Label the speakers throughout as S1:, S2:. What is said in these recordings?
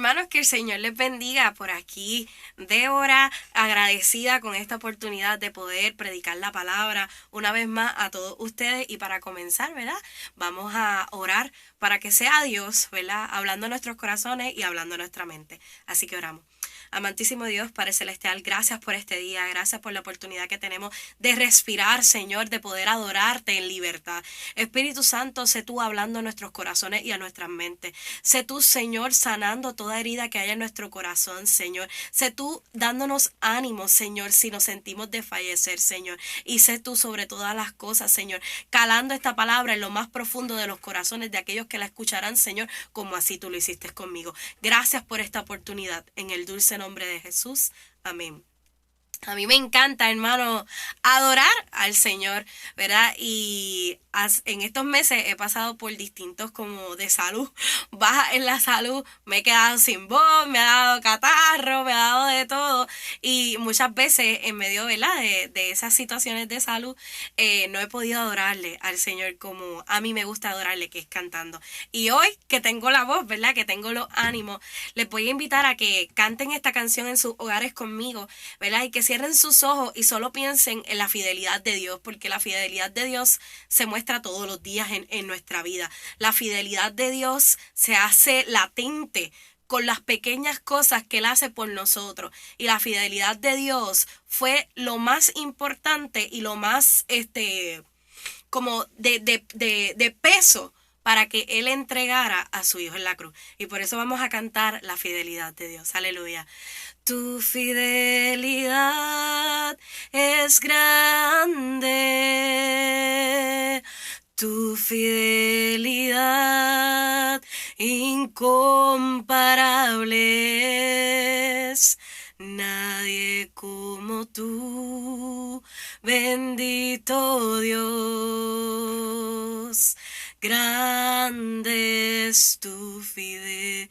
S1: hermanos, que el Señor les bendiga. Por aquí, Débora, agradecida con esta oportunidad de poder predicar la palabra una vez más a todos ustedes. Y para comenzar, ¿verdad? Vamos a orar para que sea Dios, ¿verdad? Hablando en nuestros corazones y hablando en nuestra mente. Así que oramos. Amantísimo Dios, Padre Celestial, gracias por este día, gracias por la oportunidad que tenemos de respirar, Señor, de poder adorarte en libertad. Espíritu Santo, sé tú hablando a nuestros corazones y a nuestras mentes. Sé tú, Señor, sanando toda herida que haya en nuestro corazón, Señor. Sé tú dándonos ánimo, Señor, si nos sentimos de fallecer, Señor. Y sé tú sobre todas las cosas, Señor, calando esta palabra en lo más profundo de los corazones de aquellos que la escucharán, Señor, como así tú lo hiciste conmigo. Gracias por esta oportunidad. En el dulce nombre de Jesús. Amén. A mí me encanta, hermano, adorar al Señor, ¿verdad? Y en estos meses he pasado por distintos como de salud, baja en la salud, me he quedado sin voz, me ha dado catarro, me ha dado de todo. Y muchas veces en medio, ¿verdad? De esas situaciones de salud, no he podido adorarle al Señor como a mí me gusta adorarle, que es cantando. Y hoy que tengo la voz, ¿verdad? Que tengo los ánimos, les voy a invitar a que canten esta canción en sus hogares conmigo, ¿verdad? Y que cierren sus ojos y solo piensen en la fidelidad de Dios, porque la fidelidad de Dios se muestra todos los días en nuestra vida. La fidelidad de Dios se hace latente con las pequeñas cosas que Él hace por nosotros. Y la fidelidad de Dios fue lo más importante y lo más, como de peso para que Él entregara a su Hijo en la cruz. Y por eso vamos a cantar la fidelidad de Dios. Aleluya. Tu fidelidad es grande, tu fidelidad incomparable es. Nadie como tú, bendito Dios, grande es tu fidelidad.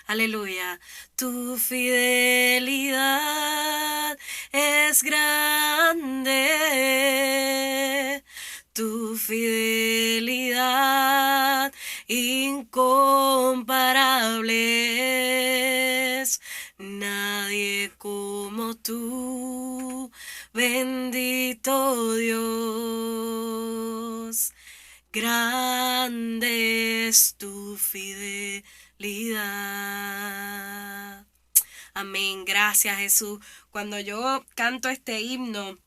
S1: Aleluya. Tu fidelidad es grande, tu fidelidad incomparable es. Nadie como tú, bendito Dios, grande es tu fidelidad. Amén. Gracias, Jesús. Cuando yo canto este himno,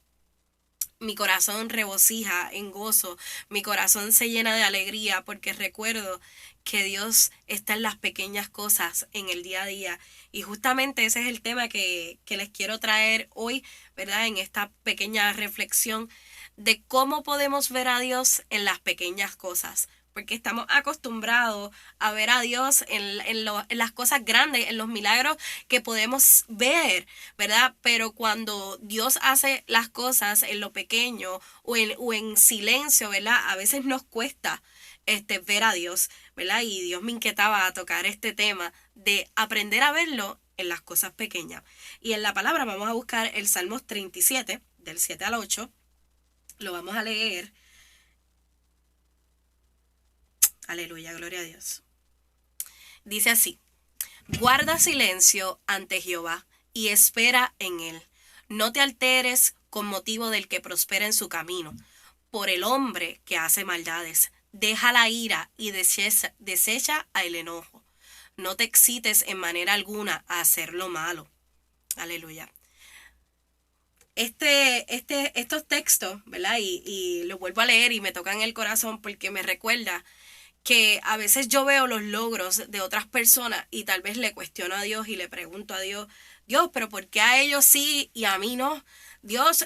S1: mi corazón regocija en gozo, mi corazón se llena de alegría porque recuerdo que Dios está en las pequeñas cosas en el día a día. Y justamente ese es el tema que les quiero traer hoy, ¿verdad? En esta pequeña reflexión de cómo podemos ver a Dios en las pequeñas cosas. Porque estamos acostumbrados a ver a Dios en las cosas grandes, en los milagros que podemos ver, ¿verdad? Pero cuando Dios hace las cosas en lo pequeño o en silencio, ¿verdad? A veces nos cuesta ver a Dios, ¿verdad? Y Dios me inquietaba a tocar este tema de aprender a verlo en las cosas pequeñas. Y en la palabra vamos a buscar el Salmos 37, del 7 al 8. Lo vamos a leer. Aleluya, gloria a Dios. Dice así: guarda silencio ante Jehová y espera en él. No te alteres con motivo del que prospera en su camino, por el hombre que hace maldades. Deja la ira y desecha el enojo. No te excites en manera alguna a hacer lo malo. Aleluya. Estos textos, ¿verdad? Y los vuelvo a leer y me tocan el corazón porque me recuerda que a veces yo veo los logros de otras personas y tal vez le cuestiono a Dios y le pregunto a Dios, Dios, pero ¿por qué a ellos sí y a mí no? Dios,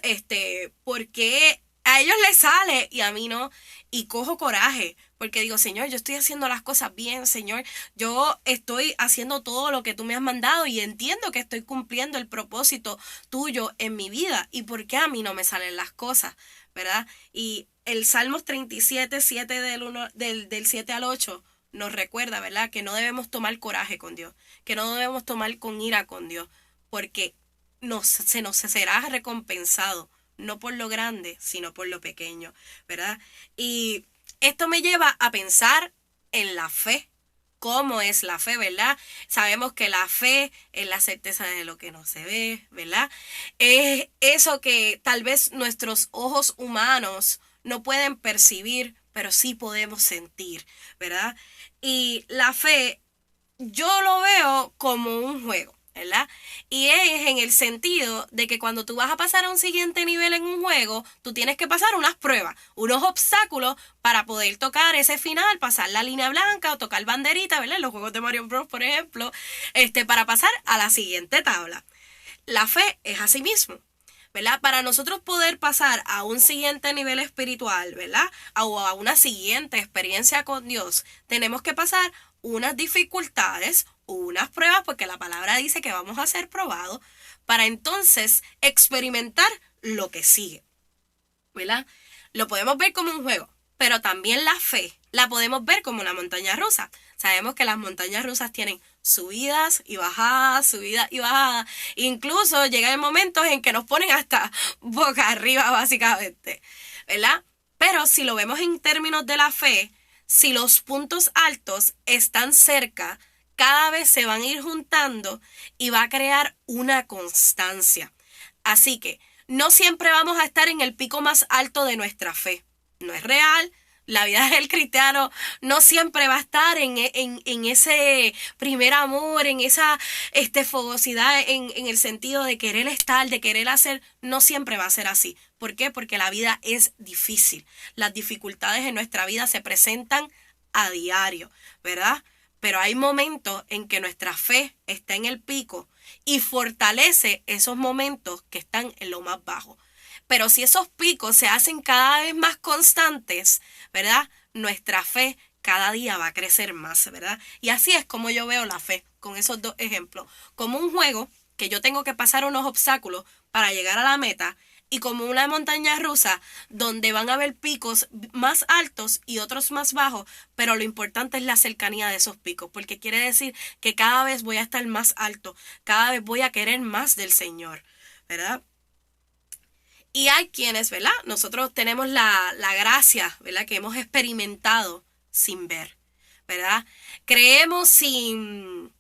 S1: ¿por qué a ellos les sale y a mí no? Y cojo coraje, porque digo, Señor, yo estoy haciendo las cosas bien, Señor, yo estoy haciendo todo lo que tú me has mandado y entiendo que estoy cumpliendo el propósito tuyo en mi vida. ¿Y por qué a mí no me salen las cosas? ¿Verdad? Y el Salmos 37, 7 del 7 al 8 nos recuerda, ¿verdad? Que no debemos tomar coraje con Dios, que no debemos tomar con ira con Dios, porque se nos será recompensado, no por lo grande, sino por lo pequeño, ¿verdad? Y esto me lleva a pensar en la fe, cómo es la fe, ¿verdad? Sabemos que la fe es la certeza de lo que no se ve, ¿verdad? Es eso que tal vez nuestros ojos humanos no pueden percibir, pero sí podemos sentir, ¿verdad? Y la fe yo lo veo como un juego, ¿verdad? Y es en el sentido de que cuando tú vas a pasar a un siguiente nivel en un juego, tú tienes que pasar unas pruebas, unos obstáculos para poder tocar ese final, pasar la línea blanca o tocar banderita, ¿verdad? En los juegos de Mario Bros, por ejemplo, para pasar a la siguiente tabla. La fe es así mismo, ¿verdad? Para nosotros poder pasar a un siguiente nivel espiritual, ¿verdad? O a una siguiente experiencia con Dios, tenemos que pasar unas dificultades, unas pruebas, porque la palabra dice que vamos a ser probados, para entonces experimentar lo que sigue, ¿verdad? Lo podemos ver como un juego, pero también la fe la podemos ver como una montaña rusa. Sabemos que las montañas rusas tienen subidas y bajadas, subidas y bajadas. Incluso llegan momentos en que nos ponen hasta boca arriba, básicamente, ¿verdad? Pero si lo vemos en términos de la fe, si los puntos altos están cerca, cada vez se van a ir juntando y va a crear una constancia. Así que no siempre vamos a estar en el pico más alto de nuestra fe. No es real. La vida del cristiano no siempre va a estar en ese primer amor, en esa fogosidad, en el sentido de querer estar, de querer hacer. No siempre va a ser así. ¿Por qué? Porque la vida es difícil. Las dificultades en nuestra vida se presentan a diario, ¿verdad? Pero hay momentos en que nuestra fe está en el pico y fortalece esos momentos que están en lo más bajo. Pero si esos picos se hacen cada vez más constantes, ¿verdad? Nuestra fe cada día va a crecer más, ¿verdad? Y así es como yo veo la fe, con esos dos ejemplos. Como un juego que yo tengo que pasar unos obstáculos para llegar a la meta, y como una montaña rusa donde van a haber picos más altos y otros más bajos, pero lo importante es la cercanía de esos picos, porque quiere decir que cada vez voy a estar más alto, cada vez voy a querer más del Señor, ¿verdad? Y hay quienes, ¿verdad? Nosotros tenemos la gracia, ¿verdad? Que hemos experimentado sin ver, ¿verdad? Creemos sin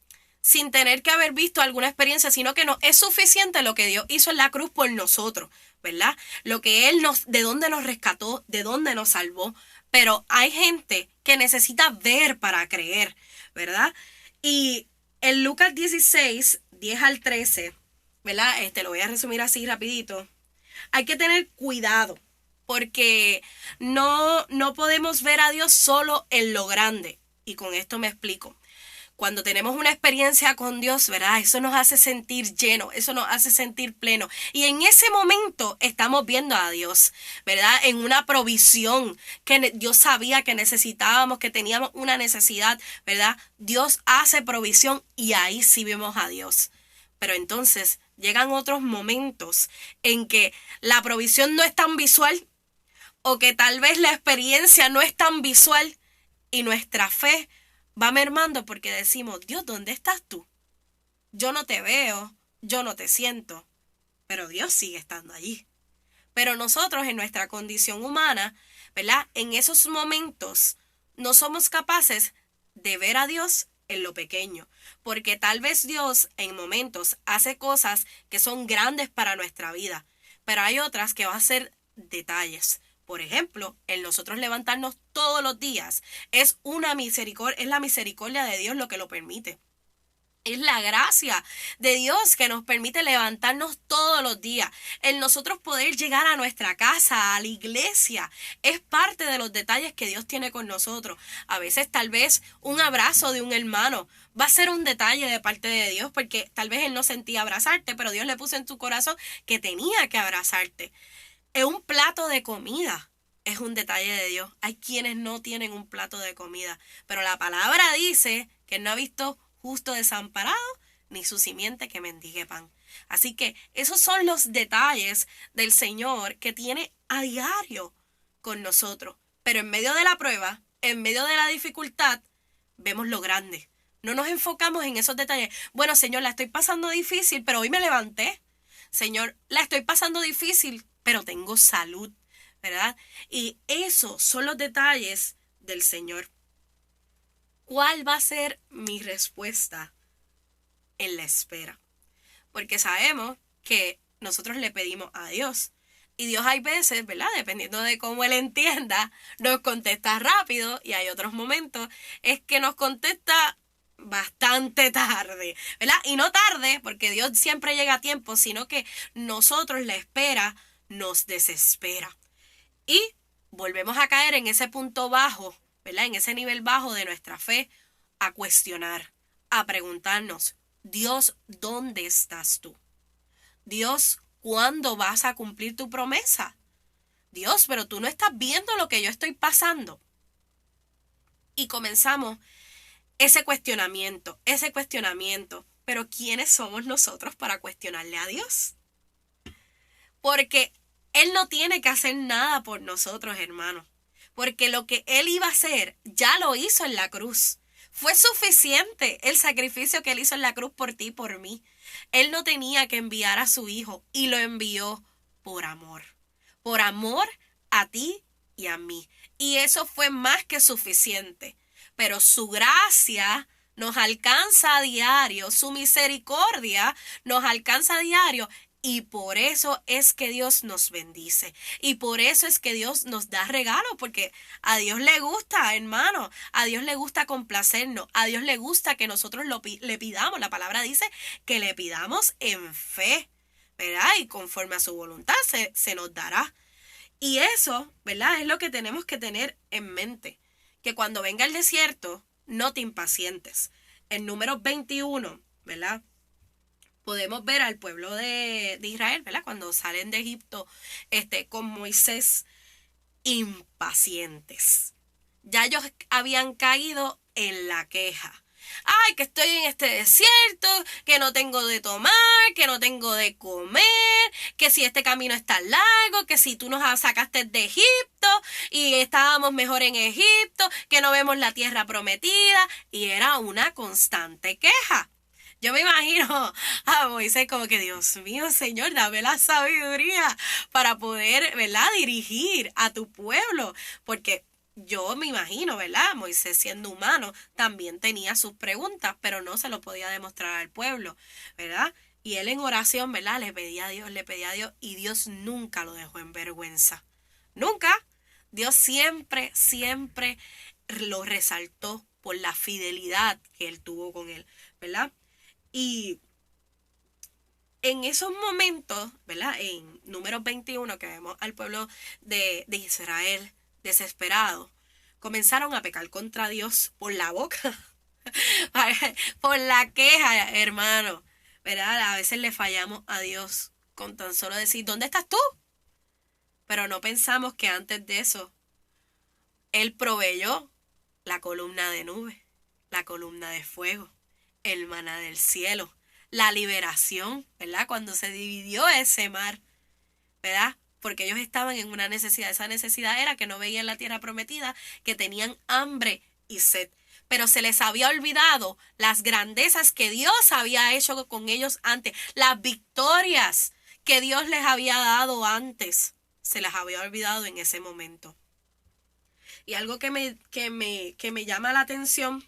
S1: tener que haber visto alguna experiencia, sino que no es suficiente lo que Dios hizo en la cruz por nosotros, ¿verdad? Lo que Él de dónde nos rescató, de dónde nos salvó. Pero hay gente que necesita ver para creer, ¿verdad? Y en Lucas 16, 10 al 13, ¿verdad? Lo voy a resumir así rapidito. Hay que tener cuidado, porque no podemos ver a Dios solo en lo grande. Y con esto me explico. Cuando tenemos una experiencia con Dios, ¿verdad? Eso nos hace sentir lleno, eso nos hace sentir pleno. Y en ese momento estamos viendo a Dios, ¿verdad? En una provisión que Dios sabía que necesitábamos, que teníamos una necesidad, ¿verdad? Dios hace provisión y ahí sí vemos a Dios. Pero entonces llegan otros momentos en que la provisión no es tan visual o que tal vez la experiencia no es tan visual y nuestra fe va mermando porque decimos, Dios, ¿dónde estás tú? Yo no te veo, yo no te siento, pero Dios sigue estando allí. Pero nosotros en nuestra condición humana, ¿verdad? En esos momentos no somos capaces de ver a Dios en lo pequeño, porque tal vez Dios en momentos hace cosas que son grandes para nuestra vida, pero hay otras que va a ser detalles. Por ejemplo, el nosotros levantarnos todos los días es una misericordia, es la misericordia de Dios lo que lo permite. Es la gracia de Dios que nos permite levantarnos todos los días. El nosotros poder llegar a nuestra casa, a la iglesia, es parte de los detalles que Dios tiene con nosotros. A veces tal vez un abrazo de un hermano va a ser un detalle de parte de Dios, porque tal vez él no sentía abrazarte, pero Dios le puso en tu corazón que tenía que abrazarte. Es un plato de comida. Es un detalle de Dios. Hay quienes no tienen un plato de comida, pero la palabra dice que no ha visto justo desamparado, ni su simiente que mendigue pan. Así que esos son los detalles del Señor que tiene a diario con nosotros. Pero en medio de la prueba, en medio de la dificultad, vemos lo grande. No nos enfocamos en esos detalles. Bueno, Señor, la estoy pasando difícil, pero hoy me levanté. Señor, la estoy pasando difícil, pero tengo salud, ¿verdad? Y esos son los detalles del Señor. ¿cuál va a ser mi respuesta en la espera? Porque sabemos que nosotros le pedimos a Dios. Y Dios hay veces, ¿verdad? Dependiendo de cómo Él entienda, nos contesta rápido y hay otros momentos es que nos contesta bastante tarde, ¿verdad? Y no tarde, porque Dios siempre llega a tiempo, sino que nosotros la espera nos desespera. Y volvemos a caer en ese punto bajo, ¿verdad? En ese nivel bajo de nuestra fe, a cuestionar, a preguntarnos, Dios, ¿dónde estás tú? Dios, ¿cuándo vas a cumplir tu promesa? Dios, pero tú no estás viendo lo que yo estoy pasando. Y comenzamos ese cuestionamiento. Pero ¿quiénes somos nosotros para cuestionarle a Dios? Porque Él no tiene que hacer nada por nosotros, hermanos. Porque lo que Él iba a hacer, ya lo hizo en la cruz. Fue suficiente el sacrificio que Él hizo en la cruz por ti y por mí. Él no tenía que enviar a su Hijo y lo envió por amor. Por amor a ti y a mí. Y eso fue más que suficiente. Pero su gracia nos alcanza a diario, su misericordia nos alcanza a diario. Y por eso es que Dios nos bendice. Y por eso es que Dios nos da regalos. Porque a Dios le gusta, hermano. A Dios le gusta complacernos. A Dios le gusta que nosotros le pidamos. La palabra dice que le pidamos en fe, ¿verdad? Y conforme a su voluntad se nos dará. Y eso, ¿verdad? Es lo que tenemos que tener en mente. Que cuando venga el desierto, no te impacientes. En Números 21, ¿verdad? Podemos ver al pueblo de Israel, ¿verdad? Cuando salen de Egipto con Moisés, impacientes. Ya ellos habían caído en la queja. Ay, que estoy en este desierto, que no tengo de tomar, que no tengo de comer, que si este camino está largo, que si tú nos sacaste de Egipto y estábamos mejor en Egipto, que no vemos la tierra prometida, y era una constante queja. Yo me imagino a Moisés como que, Dios mío, Señor, dame la sabiduría para poder, ¿verdad?, dirigir a tu pueblo. Porque yo me imagino, ¿verdad?, Moisés siendo humano también tenía sus preguntas, pero no se lo podía demostrar al pueblo, ¿verdad? Y él en oración, ¿verdad?, le pedía a Dios, y Dios nunca lo dejó en vergüenza. Nunca. Dios siempre lo resaltó por la fidelidad que él tuvo con él, ¿verdad? Y en esos momentos, ¿verdad? En Números 21, que vemos al pueblo de Israel desesperado, comenzaron a pecar contra Dios por la boca, por la queja, hermano, ¿verdad? A veces le fallamos a Dios con tan solo decir, ¿dónde estás tú? Pero no pensamos que antes de eso, Él proveyó la columna de nube, la columna de fuego, el maná del cielo, la liberación, ¿verdad? Cuando se dividió ese mar, ¿verdad? Porque ellos estaban en una necesidad. Esa necesidad era que no veían la tierra prometida, que tenían hambre y sed. Pero se les había olvidado las grandezas que Dios había hecho con ellos antes, las victorias que Dios les había dado antes. Se las había olvidado en ese momento. Y algo que me llama la atención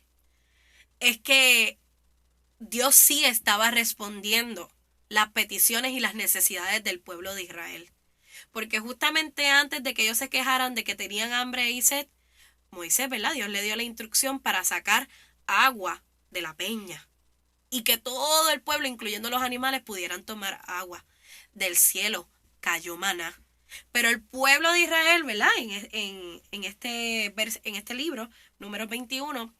S1: es que Dios sí estaba respondiendo las peticiones y las necesidades del pueblo de Israel. Porque justamente antes de que ellos se quejaran de que tenían hambre y sed, Moisés, ¿verdad?, Dios le dio la instrucción para sacar agua de la peña. Y que todo el pueblo, incluyendo los animales, pudieran tomar agua. Del cielo cayó maná. Pero el pueblo de Israel, ¿verdad?, en este libro, Números 21,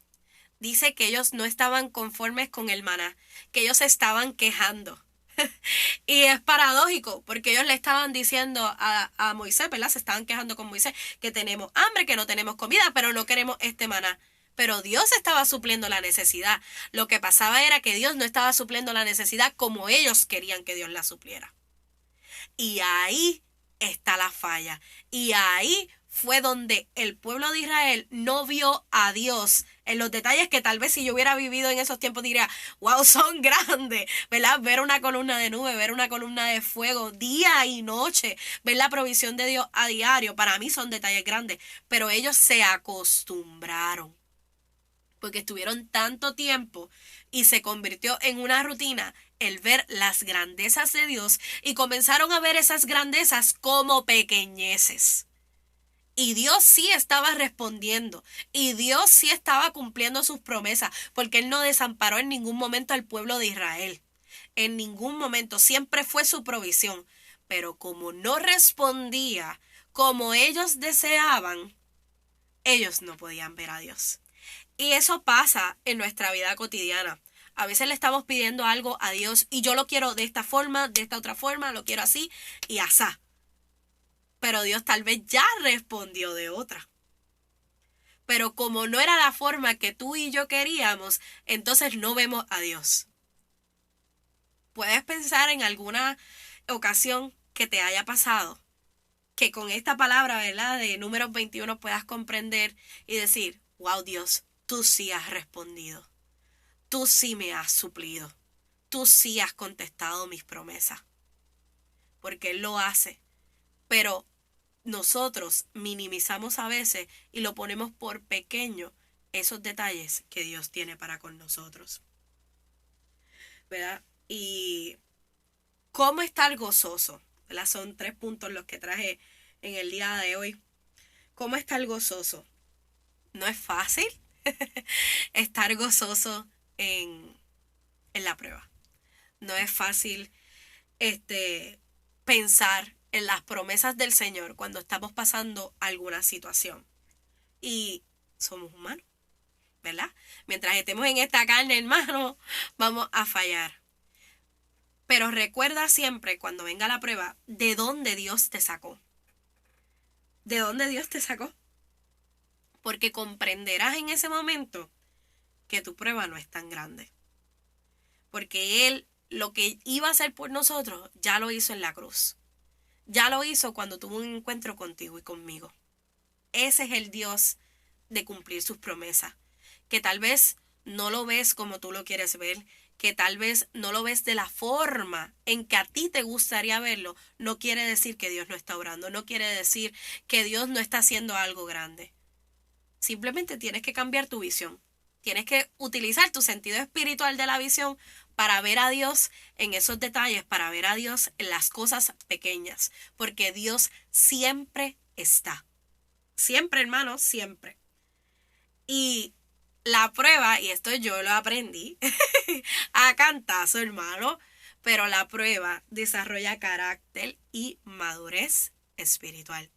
S1: dice que ellos no estaban conformes con el maná, que ellos se estaban quejando. Y es paradójico, porque ellos le estaban diciendo a Moisés, ¿verdad? Se estaban quejando con Moisés que tenemos hambre, que no tenemos comida, pero no queremos este maná. Pero Dios estaba supliendo la necesidad. Lo que pasaba era que Dios no estaba supliendo la necesidad como ellos querían que Dios la supliera. Y ahí está la falla. Y ahí fue donde el pueblo de Israel no vio a Dios en los detalles que tal vez si yo hubiera vivido en esos tiempos diría, wow, son grandes, ¿verdad? Ver una columna de nube, ver una columna de fuego día y noche, ver la provisión de Dios a diario, para mí son detalles grandes, pero ellos se acostumbraron. porque estuvieron tanto tiempo y se convirtió en una rutina el ver las grandezas de Dios y comenzaron a ver esas grandezas como pequeñeces. Y Dios sí estaba respondiendo y Dios sí estaba cumpliendo sus promesas, porque Él no desamparó en ningún momento al pueblo de Israel. En ningún momento, siempre fue su provisión. Pero como no respondía como ellos deseaban, ellos no podían ver a Dios. Y eso pasa en nuestra vida cotidiana. A veces le estamos pidiendo algo a Dios y yo lo quiero de esta forma, de esta otra forma, lo quiero así y asá. Pero Dios tal vez ya respondió de otra. Pero como no era la forma que tú y yo queríamos, entonces no vemos a Dios. ¿Puedes pensar en alguna ocasión que te haya pasado? Que con esta palabra, ¿verdad? De Números 21 puedas comprender y decir, wow, Dios, tú sí has respondido. Tú sí me has suplido. Tú sí has contestado mis promesas. Porque Él lo hace. Pero nosotros minimizamos a veces y lo ponemos por pequeño esos detalles que Dios tiene para con nosotros. ¿Verdad? Y cómo estar gozoso. ¿Verdad? Son 3 puntos los que traje en el día de hoy. ¿Cómo estar gozoso? No es fácil estar gozoso en la prueba. No es fácil pensar en las promesas del Señor cuando estamos pasando alguna situación. Y somos humanos, ¿verdad? Mientras estemos en esta carne, hermano, vamos a fallar. Pero recuerda siempre cuando venga la prueba, de dónde Dios te sacó. ¿De dónde Dios te sacó? Porque comprenderás en ese momento que tu prueba no es tan grande. Porque Él, lo que iba a hacer por nosotros, ya lo hizo en la cruz. Ya lo hizo cuando tuvo un encuentro contigo y conmigo. Ese es el Dios de cumplir sus promesas. Que tal vez no lo ves como tú lo quieres ver, que tal vez no lo ves de la forma en que a ti te gustaría verlo, no quiere decir que Dios no está obrando, no quiere decir que Dios no está haciendo algo grande. Simplemente tienes que cambiar tu visión. Tienes que utilizar tu sentido espiritual de la visión para ver a Dios en esos detalles, para ver a Dios en las cosas pequeñas, porque Dios siempre está. Siempre, hermano, siempre. Y la prueba, y esto yo lo aprendí a cantazo, hermano, pero la prueba desarrolla carácter y madurez espiritual.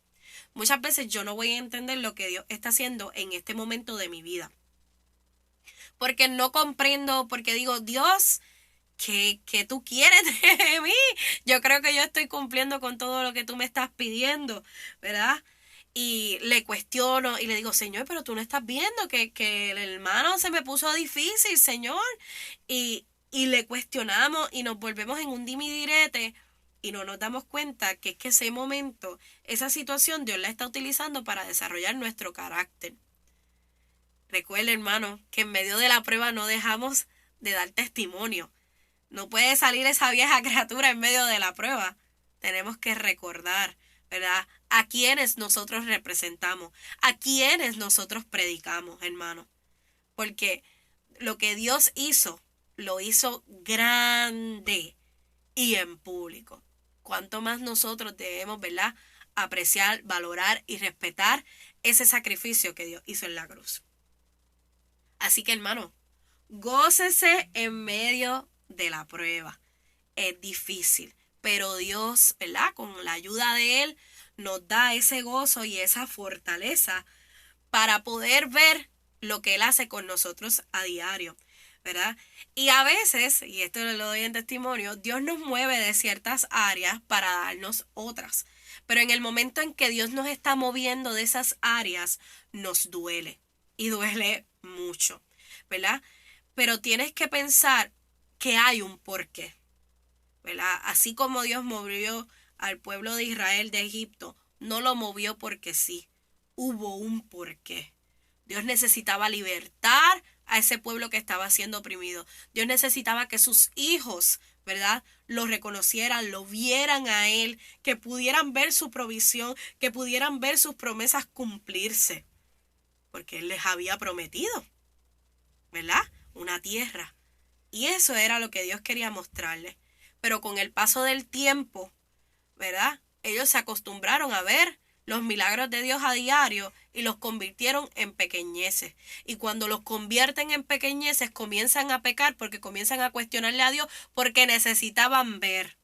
S1: Muchas veces yo no voy a entender lo que Dios está haciendo en este momento de mi vida. Porque no comprendo, porque digo, Dios, ¿qué tú quieres de mí? Yo creo que yo estoy cumpliendo con todo lo que tú me estás pidiendo, ¿verdad? Y le cuestiono y le digo, Señor, pero tú no estás viendo que el hermano se me puso difícil, Señor. Y le cuestionamos y nos volvemos en un dimi direte y no nos damos cuenta que es que ese momento, esa situación, Dios la está utilizando para desarrollar nuestro carácter. Recuerda, hermano, que en medio de la prueba no dejamos de dar testimonio. No puede salir esa vieja criatura en medio de la prueba. Tenemos que recordar, ¿verdad?, a quienes nosotros representamos, a quienes nosotros predicamos, hermano. Porque lo que Dios hizo, lo hizo grande y en público. Cuanto más nosotros debemos, ¿verdad?, apreciar, valorar y respetar ese sacrificio que Dios hizo en la cruz. Así que, hermano, gócese en medio de la prueba. Es difícil, pero Dios, ¿verdad?, con la ayuda de Él, nos da ese gozo y esa fortaleza para poder ver lo que Él hace con nosotros a diario, ¿verdad? Y a veces, y esto lo doy en testimonio, Dios nos mueve de ciertas áreas para darnos otras. Pero en el momento en que Dios nos está moviendo de esas áreas, nos duele. Y duele mucho, ¿verdad? Pero tienes que pensar que hay un porqué, ¿verdad? Así como Dios movió al pueblo de Israel de Egipto, no lo movió porque sí, hubo un porqué. Dios necesitaba libertar a ese pueblo que estaba siendo oprimido. Dios necesitaba que sus hijos, ¿verdad?, lo reconocieran, lo vieran a Él, que pudieran ver su provisión, que pudieran ver sus promesas cumplirse, porque Él les había prometido. ¿verdad? Una tierra. Y eso era lo que Dios quería mostrarles. Pero con el paso del tiempo, ¿verdad? Ellos se acostumbraron a ver los milagros de Dios a diario y los convirtieron en pequeñeces. Y cuando los convierten en pequeñeces, comienzan a pecar porque comienzan a cuestionarle a Dios porque necesitaban ver.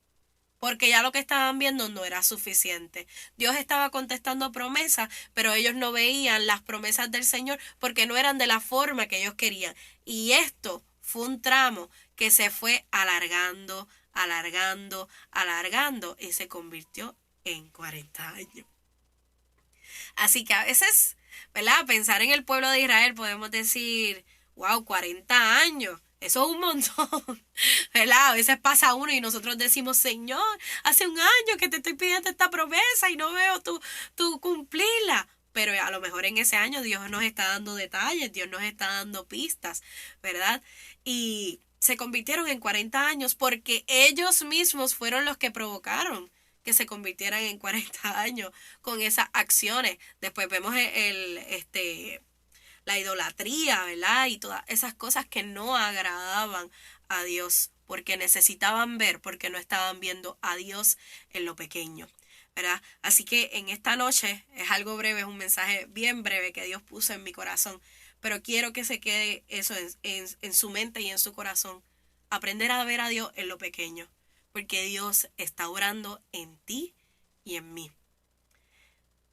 S1: Porque ya lo que estaban viendo no era suficiente. Dios estaba contestando promesas, pero ellos no veían las promesas del Señor porque no eran de la forma que ellos querían. Y esto fue un tramo que se fue alargando, alargando, alargando y se convirtió en 40 años. Así que a veces, ¿verdad? Pensar en el pueblo de Israel podemos decir, wow, 40 años. Eso es un montón, ¿verdad? A veces pasa uno y nosotros decimos, Señor, hace un año que te estoy pidiendo esta promesa y no veo tu cumplirla. Pero a lo mejor en ese año Dios nos está dando detalles, Dios nos está dando pistas, ¿verdad? Y se convirtieron en 40 años porque ellos mismos fueron los que provocaron que se convirtieran en 40 años con esas acciones. Después vemos la idolatría, ¿verdad? Y todas esas cosas que no agradaban a Dios, porque necesitaban ver, porque no estaban viendo a Dios en lo pequeño, ¿verdad? Así que en esta noche es algo breve, es un mensaje bien breve que Dios puso en mi corazón, pero quiero que se quede eso en su mente y en su corazón. Aprender a ver a Dios en lo pequeño, porque Dios está orando en ti y en mí.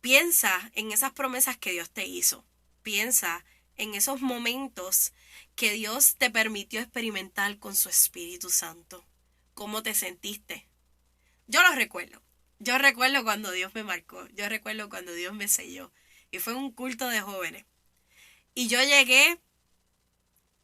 S1: Piensa en esas promesas que Dios te hizo. Piensa en esos momentos que Dios te permitió experimentar con su Espíritu Santo. ¿Cómo te sentiste? Yo lo recuerdo. Yo recuerdo cuando Dios me marcó. Yo recuerdo cuando Dios me selló. Y fue un culto de jóvenes. Y yo llegué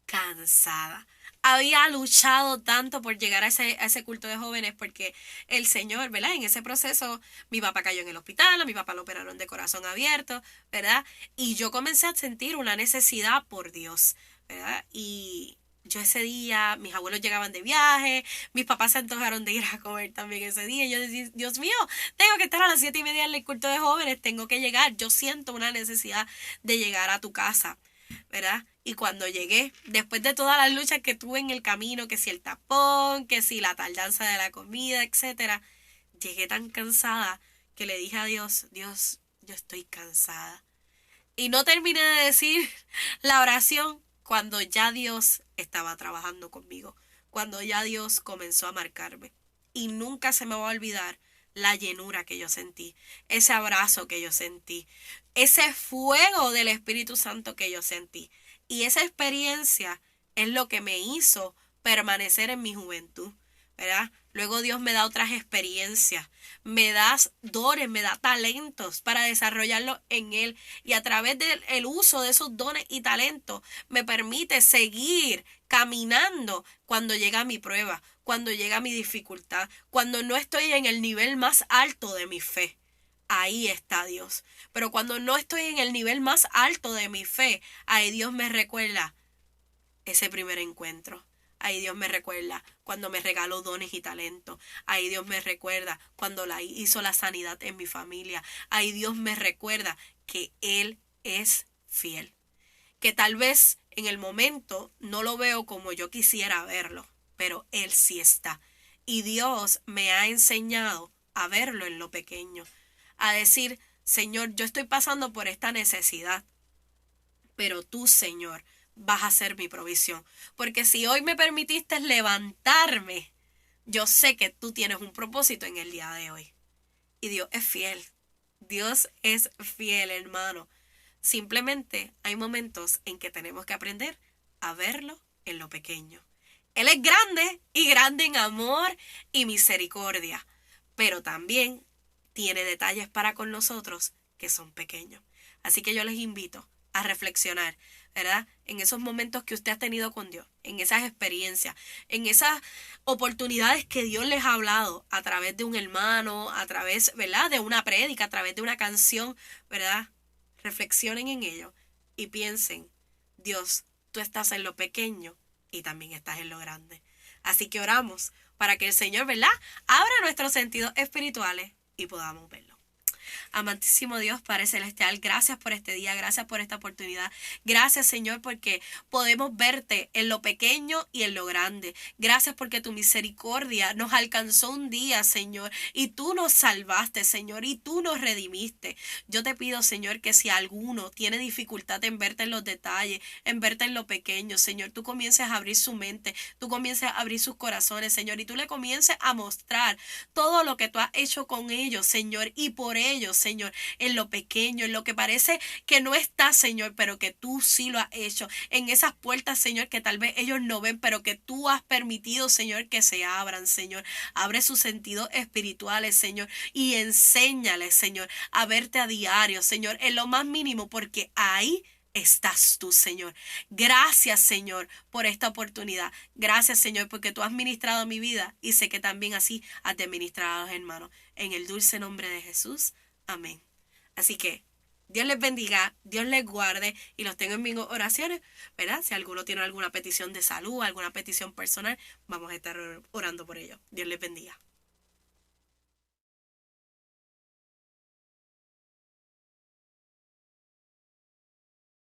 S1: cansada. Había luchado tanto por llegar a ese culto de jóvenes porque el Señor, ¿verdad? En ese proceso mi papá cayó en el hospital, a mi papá lo operaron de corazón abierto, ¿verdad? Y yo comencé a sentir una necesidad por Dios, ¿verdad? Y yo ese día, mis abuelos llegaban de viaje, mis papás se antojaron de ir a comer también ese día. Y yo decía, Dios mío, tengo que estar a las 7:30 en el culto de jóvenes, tengo que llegar. Yo siento una necesidad de llegar a tu casa, ¿verdad? Y cuando llegué, después de todas las luchas que tuve en el camino, que si el tapón, que si la tardanza de la comida, etcétera, llegué tan cansada que le dije a Dios, Dios, yo estoy cansada. Y no terminé de decir la oración cuando ya Dios estaba trabajando conmigo, cuando ya Dios comenzó a marcarme. Y nunca se me va a olvidar la llenura que yo sentí, ese abrazo que yo sentí, ese fuego del Espíritu Santo que yo sentí. Y esa experiencia es lo que me hizo permanecer en mi juventud, ¿verdad? Luego Dios me da otras experiencias, me da dones, me da talentos para desarrollarlos en Él. Y a través del uso de esos dones y talentos me permite seguir caminando cuando llega mi prueba, cuando llega mi dificultad, cuando no estoy en el nivel más alto de mi fe. Ahí está Dios. Pero cuando no estoy en el nivel más alto de mi fe, ahí Dios me recuerda ese primer encuentro. Ahí Dios me recuerda cuando me regaló dones y talentos. Ahí Dios me recuerda cuando hizo la sanidad en mi familia. Ahí Dios me recuerda que Él es fiel. Que tal vez en el momento no lo veo como yo quisiera verlo, pero Él sí está. Y Dios me ha enseñado a verlo en lo pequeño. A decir, Señor, yo estoy pasando por esta necesidad, pero tú, Señor, vas a ser mi provisión. Porque si hoy me permitiste levantarme, yo sé que tú tienes un propósito en el día de hoy. Y Dios es fiel. Dios es fiel, hermano. Simplemente hay momentos en que tenemos que aprender a verlo en lo pequeño. Él es grande y grande en amor y misericordia, pero también tiene detalles para con nosotros que son pequeños. Así que yo les invito a reflexionar, ¿verdad? En esos momentos que usted ha tenido con Dios, en esas experiencias, en esas oportunidades que Dios les ha hablado a través de un hermano, a través, ¿verdad?, de una prédica, a través de una canción, ¿verdad? Reflexionen en ello y piensen, Dios, tú estás en lo pequeño y también estás en lo grande. Así que oramos para que el Señor, ¿verdad?, abra nuestros sentidos espirituales y podamos verlo. Amantísimo Dios, Padre Celestial, gracias por este día, gracias por esta oportunidad. Gracias, Señor, porque podemos verte en lo pequeño y en lo grande. Gracias porque tu misericordia nos alcanzó un día, Señor, y tú nos salvaste, Señor, y tú nos redimiste. Yo te pido, Señor, que si alguno tiene dificultad en verte en los detalles, en verte en lo pequeño, Señor, tú comiences a abrir su mente, tú comiences a abrir sus corazones, Señor, y tú le comiences a mostrar todo lo que tú has hecho con ellos, Señor, y por ellos, Señor, en lo pequeño, en lo que parece que no está, Señor, pero que tú sí lo has hecho, en esas puertas, Señor, que tal vez ellos no ven, pero que tú has permitido, Señor, que se abran, Señor. Abre sus sentidos espirituales, Señor, y enséñales, Señor, a verte a diario, Señor, en lo más mínimo, porque ahí estás tú, Señor. Gracias, Señor, por esta oportunidad. Gracias, Señor, porque tú has ministrado mi vida y sé que también así has de ministrar a los hermanos. En el dulce nombre de Jesús. Amén. Así que Dios les bendiga, Dios les guarde y los tengo en mis oraciones, ¿verdad? Si alguno tiene alguna petición de salud, alguna petición personal, vamos a estar orando por ello. Dios les bendiga.